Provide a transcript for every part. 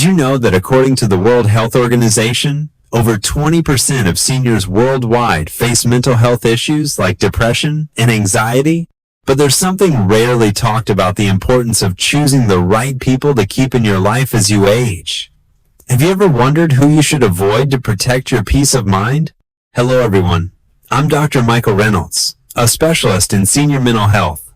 you know that according to the World Health Organization, over 20% of seniors worldwide face mental health issues like depression and anxiety? But there's something rarely talked about: the importance of choosing the right people to keep in your life as you age. Have you ever wondered who you should avoid to protect your peace of mind? Hello everyone, I'm Dr. Michael Reynolds, a specialist in senior mental health.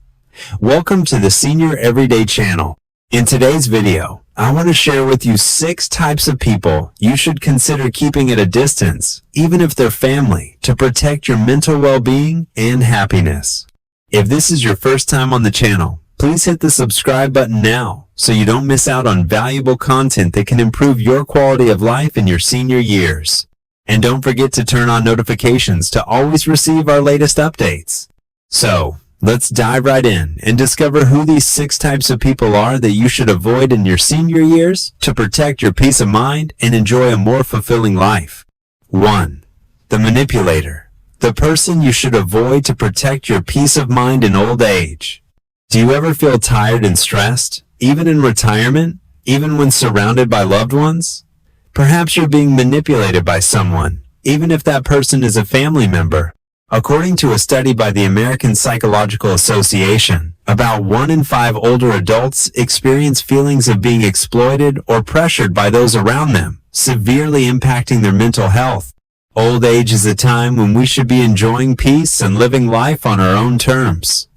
Welcome to the Senior Everyday channel. In today's video, I want to share with you 6 types of people you should consider keeping at a distance, even if they're family, to protect your mental well-being and happiness. If this is your first time on the channel, please hit the subscribe button now so you don't miss out on valuable content that can improve your quality of life in your senior years. And don't forget to turn on notifications to always receive our latest updates. So, let's dive right in and discover who these 6 types of people are that you should avoid in your senior years to protect your peace of mind and enjoy a more fulfilling life. 1. The manipulator. The person you should avoid to protect your peace of mind in old age. Do you ever feel tired and stressed, even in retirement, even when surrounded by loved ones? Perhaps you're being manipulated by someone, even if that person is a family member. According to a study by the American Psychological Association, about 1 in 5 older adults experience feelings of being exploited or pressured by those around them, severely impacting their mental health. Old age is a time when we should be enjoying peace and living life on our own terms.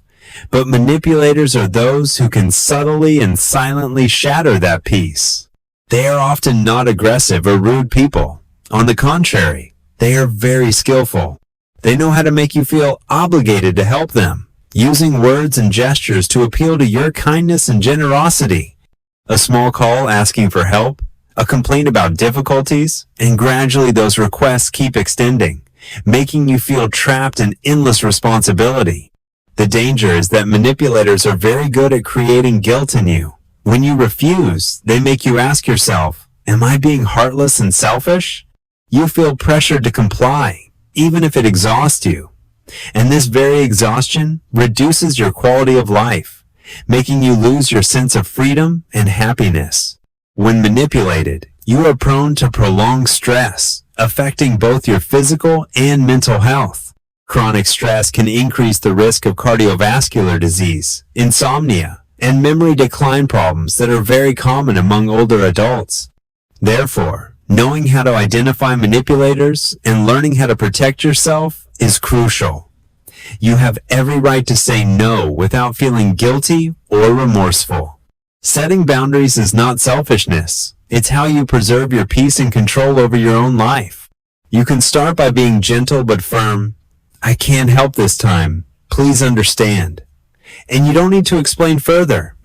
But manipulators are those who can subtly and silently shatter that peace. They are often not aggressive or rude people. On the contrary, they are very skillful. They know how to make you feel obligated to help them, using words and gestures to appeal to your kindness and generosity. A small call asking for help, a complaint about difficulties, and gradually those requests keep extending, making you feel trapped in endless responsibility. The danger is that manipulators are very good at creating guilt in you. When you refuse, they make you ask yourself, am I being heartless and selfish? You feel pressured to comply, even if it exhausts you. And this very exhaustion reduces your quality of life, making you lose your sense of freedom and happiness. When manipulated, you are prone to prolonged stress, affecting both your physical and mental health. Chronic stress can increase the risk of cardiovascular disease, insomnia, and memory decline problems that are very common among older adults. Therefore, knowing how to identify manipulators and learning how to protect yourself is crucial. You have every right to say no without feeling guilty or remorseful. Setting boundaries is not selfishness. It's how you preserve your peace and control over your own life. You can start by being gentle but firm. I can't help this time. Please understand. And you don't need to explain further.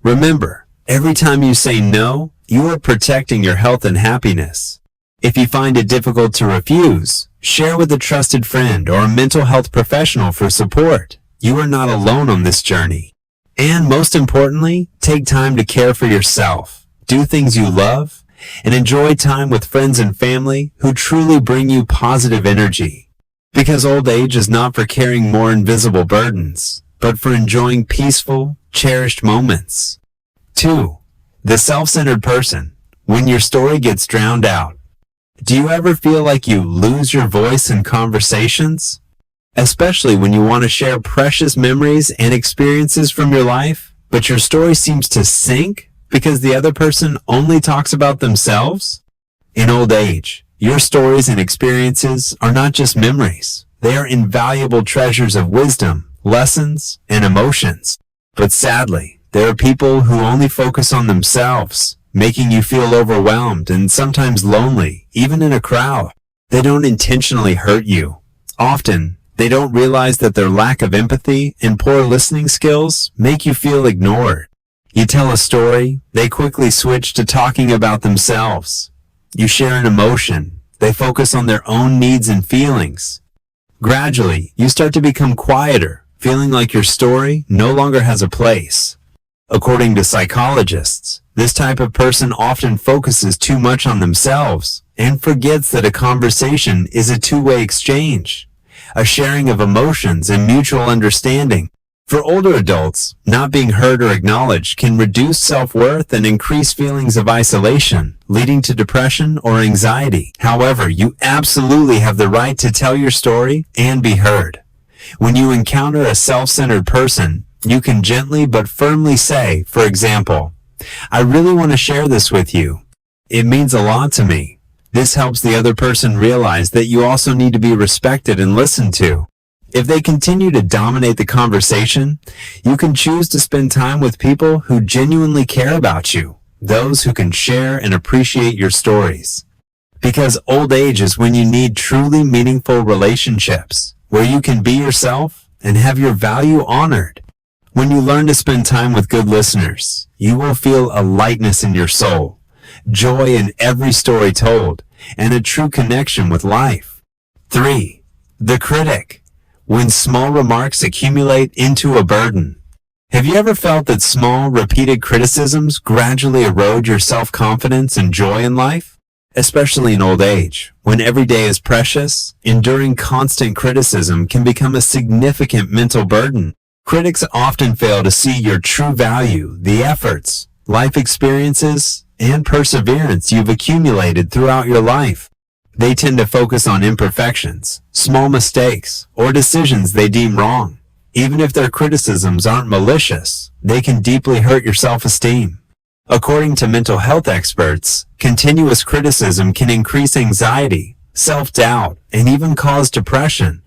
Remember, every time you say no, you are protecting your health and happiness. If you find it difficult to refuse, share with a trusted friend or a mental health professional for support. You are not alone on this journey. And most importantly, take time to care for yourself, do things you love, and enjoy time with friends and family who truly bring you positive energy. Because old age is not for carrying more invisible burdens, but for enjoying peaceful, cherished moments. 2. The self-centered person. When your story gets drowned out. Do you ever feel like you lose your voice in conversations? Especially when you want to share precious memories and experiences from your life, but your story seems to sink because the other person only talks about themselves? In old age, your stories and experiences are not just memories. They are invaluable treasures of wisdom, lessons, and emotions. But sadly, there are people who only focus on themselves, making you feel overwhelmed and sometimes lonely, even in a crowd. They don't intentionally hurt you. Often, they don't realize that their lack of empathy and poor listening skills make you feel ignored. You tell a story, they quickly switch to talking about themselves. You share an emotion, they focus on their own needs and feelings. Gradually, you start to become quieter, feeling like your story no longer has a place. According to psychologists, this type of person often focuses too much on themselves and forgets that a conversation is a two-way exchange, a sharing of emotions and mutual understanding. For older adults, not being heard or acknowledged can reduce self-worth and increase feelings of isolation, leading to depression or anxiety. However, you absolutely have the right to tell your story and be heard. When you encounter a self-centered person, you can gently but firmly say, for example, "I really want to share this with you. It means a lot to me." This helps the other person realize that you also need to be respected and listened to. If they continue to dominate the conversation, you can choose to spend time with people who genuinely care about you, those who can share and appreciate your stories. Because old age is when you need truly meaningful relationships, where you can be yourself and have your value honored. When you learn to spend time with good listeners, you will feel a lightness in your soul, joy in every story told, and a true connection with life. 3. The critic. When small remarks accumulate into a burden. Have you ever felt that small, repeated criticisms gradually erode your self-confidence and joy in life? Especially in old age, when every day is precious, enduring constant criticism can become a significant mental burden. Critics often fail to see your true value, the efforts, life experiences, and perseverance you've accumulated throughout your life. They tend to focus on imperfections, small mistakes, or decisions they deem wrong. Even if their criticisms aren't malicious, they can deeply hurt your self-esteem. According to mental health experts, continuous criticism can increase anxiety, self-doubt, and even cause depression,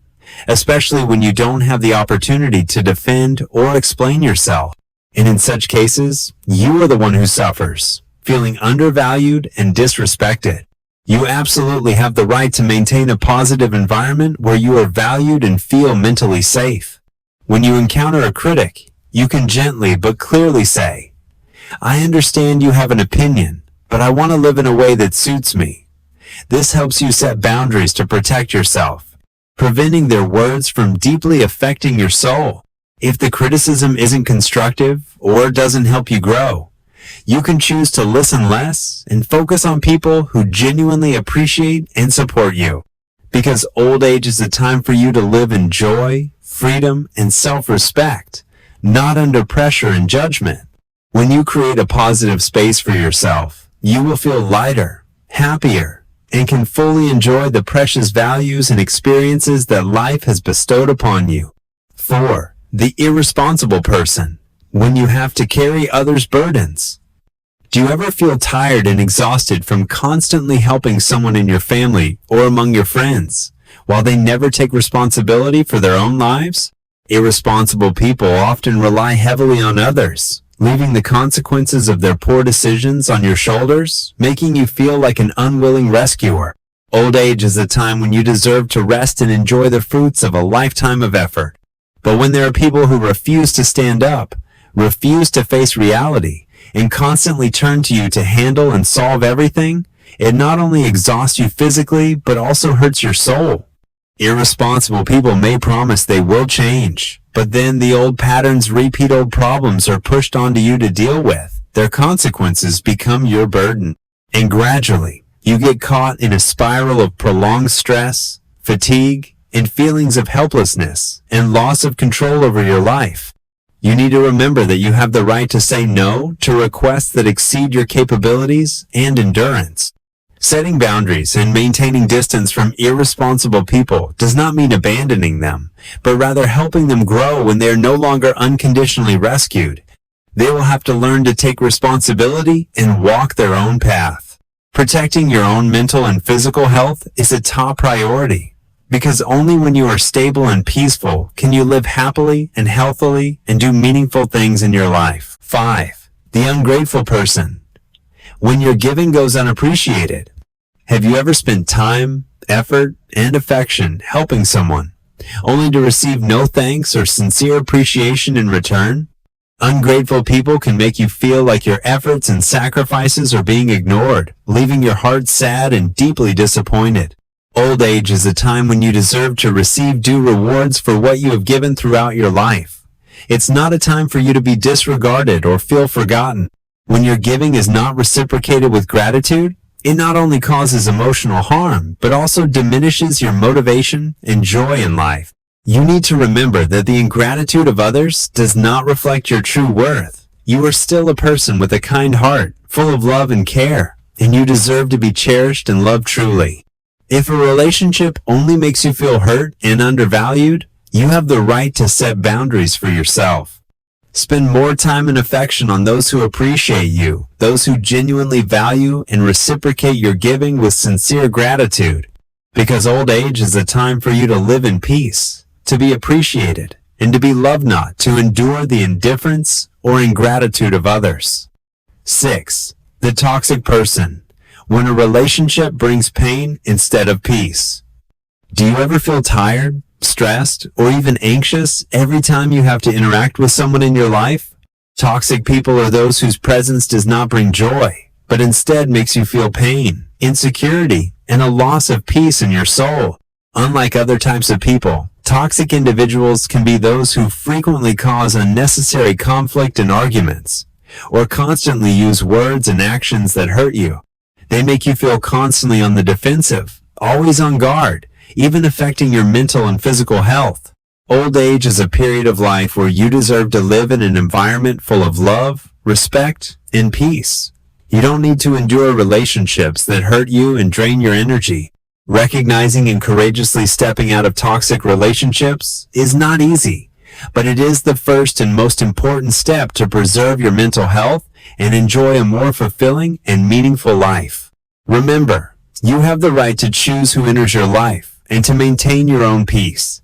especially when you don't have the opportunity to defend or explain yourself. And in such cases, you are the one who suffers, feeling undervalued and disrespected. You absolutely have the right to maintain a positive environment where you are valued and feel mentally safe. When you encounter a critic, you can gently but clearly say, "I understand you have an opinion, but I want to live in a way that suits me." This helps you set boundaries to protect yourself, preventing their words from deeply affecting your soul. If the criticism isn't constructive or doesn't help you grow, you can choose to listen less and focus on people who genuinely appreciate and support you. Because old age is a time for you to live in joy, freedom, and self-respect, not under pressure and judgment. When you create a positive space for yourself, you will feel lighter, happier, and can fully enjoy the precious values and experiences that life has bestowed upon you. 4. The irresponsible person. When you have to carry others' burdens. Do you ever feel tired and exhausted from constantly helping someone in your family or among your friends, while they never take responsibility for their own lives? Irresponsible people often rely heavily on others, leaving the consequences of their poor decisions on your shoulders, making you feel like an unwilling rescuer. Old age is a time when you deserve to rest and enjoy the fruits of a lifetime of effort. But when there are people who refuse to stand up, refuse to face reality, and constantly turn to you to handle and solve everything, it not only exhausts you physically, but also hurts your soul. Irresponsible people may promise they will change, but then the old patterns repeat old problems are pushed onto you to deal with. Their consequences become your burden. And gradually, you get caught in a spiral of prolonged stress, fatigue, and feelings of helplessness and loss of control over your life. You need to remember that you have the right to say no to requests that exceed your capabilities and endurance. Setting boundaries and maintaining distance from irresponsible people does not mean abandoning them, but rather helping them grow when they are no longer unconditionally rescued. They will have to learn to take responsibility and walk their own path. Protecting your own mental and physical health is a top priority, because only when you are stable and peaceful can you live happily and healthily and do meaningful things in your life. 5. The ungrateful person. When your giving goes unappreciated. Have you ever spent time, effort, and affection helping someone, only to receive no thanks or sincere appreciation in return? Ungrateful people can make you feel like your efforts and sacrifices are being ignored, leaving your heart sad and deeply disappointed. Old age is a time when you deserve to receive due rewards for what you have given throughout your life. It's not a time for you to be disregarded or feel forgotten. When your giving is not reciprocated with gratitude, it not only causes emotional harm, but also diminishes your motivation and joy in life. You need to remember that the ingratitude of others does not reflect your true worth. You are still a person with a kind heart, full of love and care, and you deserve to be cherished and loved truly. If a relationship only makes you feel hurt and undervalued, you have the right to set boundaries for yourself. Spend more time and affection on those who appreciate you, those who genuinely value and reciprocate your giving with sincere gratitude. Because old age is a time for you to live in peace, to be appreciated, and to be loved, not to endure the indifference or ingratitude of others. 6. The toxic person. When a relationship brings pain instead of peace. Do you ever feel tired, stressed, or even anxious every time you have to interact with someone in your life? Toxic people are those whose presence does not bring joy, but instead makes you feel pain, insecurity, and a loss of peace in your soul. Unlike other types of people, toxic individuals can be those who frequently cause unnecessary conflict and arguments, or constantly use words and actions that hurt you. They make you feel constantly on the defensive, always on guard, even affecting your mental and physical health. Old age is a period of life where you deserve to live in an environment full of love, respect, and peace. You don't need to endure relationships that hurt you and drain your energy. Recognizing and courageously stepping out of toxic relationships is not easy, but it is the first and most important step to preserve your mental health and enjoy a more fulfilling and meaningful life. Remember, you have the right to choose who enters your life and to maintain your own peace.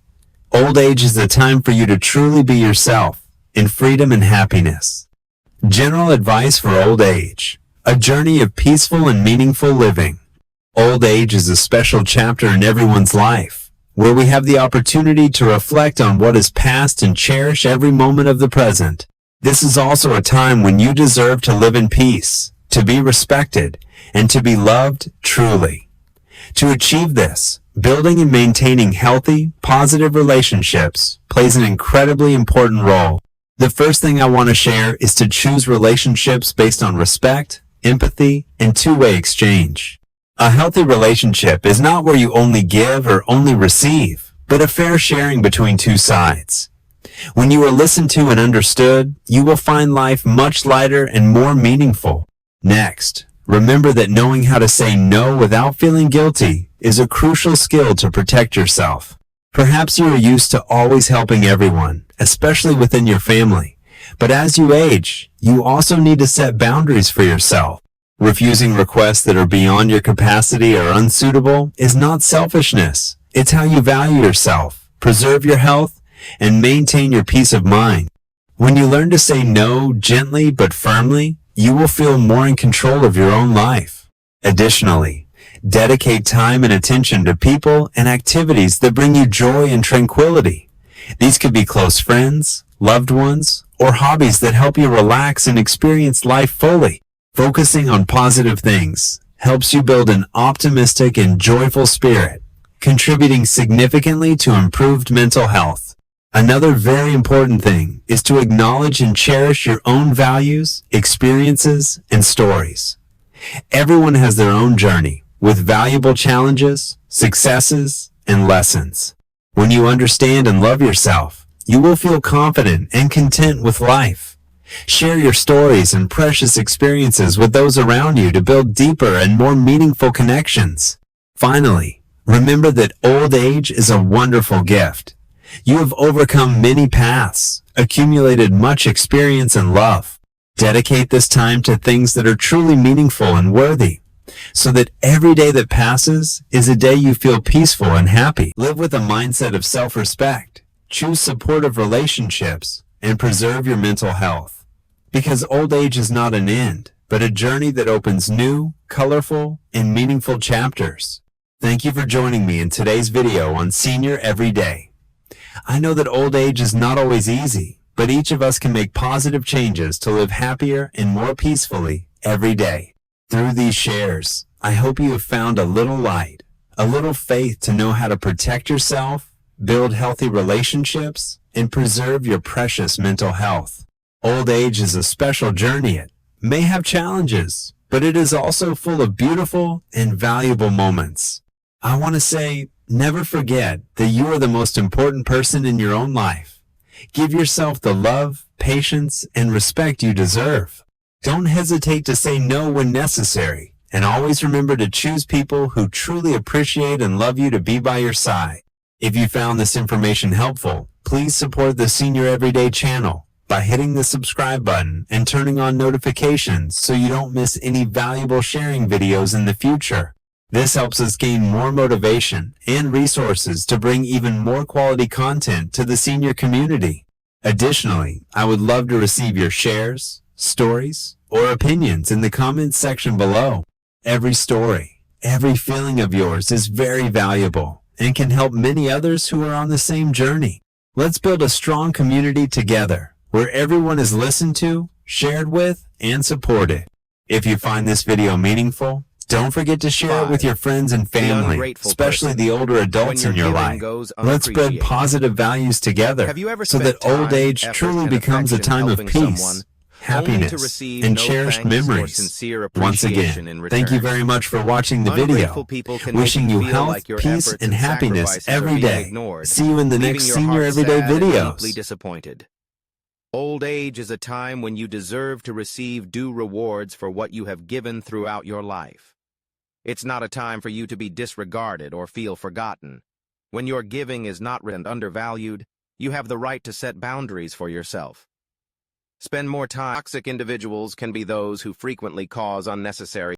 Old age is the time for you to truly be yourself in freedom and happiness. General advice for old age: a journey of peaceful and meaningful living. Old age is a special chapter in everyone's life, where we have the opportunity to reflect on what is past and cherish every moment of the present. This is also a time when you deserve to live in peace, to be respected, and to be loved truly. To achieve this, building and maintaining healthy, positive relationships plays an incredibly important role. The first thing I want to share is to choose relationships based on respect, empathy, and two-way exchange. A healthy relationship is not where you only give or only receive, but a fair sharing between two sides. When you are listened to and understood, you will find life much lighter and more meaningful. Next, remember that knowing how to say no without feeling guilty is a crucial skill to protect yourself. Perhaps you are used to always helping everyone, especially within your family. But as you age, you also need to set boundaries for yourself. Refusing requests that are beyond your capacity or unsuitable is not selfishness. It's how you value yourself, preserve your health, and maintain your peace of mind. When you learn to say no gently but firmly, you will feel more in control of your own life. Additionally, dedicate time and attention to people and activities that bring you joy and tranquility. These could be close friends, loved ones, or hobbies that help you relax and experience life fully. Focusing on positive things helps you build an optimistic and joyful spirit, contributing significantly to improved mental health. Another very important thing is to acknowledge and cherish your own values, experiences, and stories. Everyone has their own journey, with valuable challenges, successes, and lessons. When you understand and love yourself, you will feel confident and content with life. Share your stories and precious experiences with those around you to build deeper and more meaningful connections. Finally, remember that old age is a wonderful gift. You have overcome many paths, accumulated much experience and love. Dedicate this time to things that are truly meaningful and worthy, so that every day that passes is a day you feel peaceful and happy. Live with a mindset of self-respect. Choose supportive relationships and preserve your mental health. Because old age is not an end, but a journey that opens new, colorful, and meaningful chapters. Thank you for joining me in today's video on Senior Every Day. I know that old age is not always easy, but each of us can make positive changes to live happier and more peacefully every day. Through these shares, I hope you have found a little light, a little faith to know how to protect yourself, build healthy relationships, and preserve your precious mental health. Old age is a special journey. It may have challenges, but it is also full of beautiful and valuable moments. I want to say, Never forget that you are the most important person in your own life. Give yourself the love, patience, and respect you deserve. Don't hesitate to say no when necessary, and always remember to choose people who truly appreciate and love you to be by your side. If you found this information helpful, please support the Senior Everyday channel by hitting the subscribe button and turning on notifications so you don't miss any valuable sharing videos in the future. This helps us gain more motivation and resources to bring even more quality content to the senior community. Additionally, I would love to receive your shares, stories, or opinions in the comments section below. Every story, every feeling of yours is very valuable and can help many others who are on the same journey. Let's build a strong community together where everyone is listened to, shared with, and supported. If you find this video meaningful, don't forget to share it with your friends and family, especially the older adults in your life. Let's spread positive values together so that old age truly becomes a time of peace, happiness, and cherished memories. Once again, thank you very much for watching the video. Wishing you health, peace, and happiness every day. See you in the next Senior Everyday videos. Old age is a time when you deserve to receive due rewards for what you have given throughout your life. It's not a time for you to be disregarded or feel forgotten. When your giving is not and undervalued, you have the right to set boundaries for yourself. Spend more time. Toxic individuals can be those who frequently cause unnecessary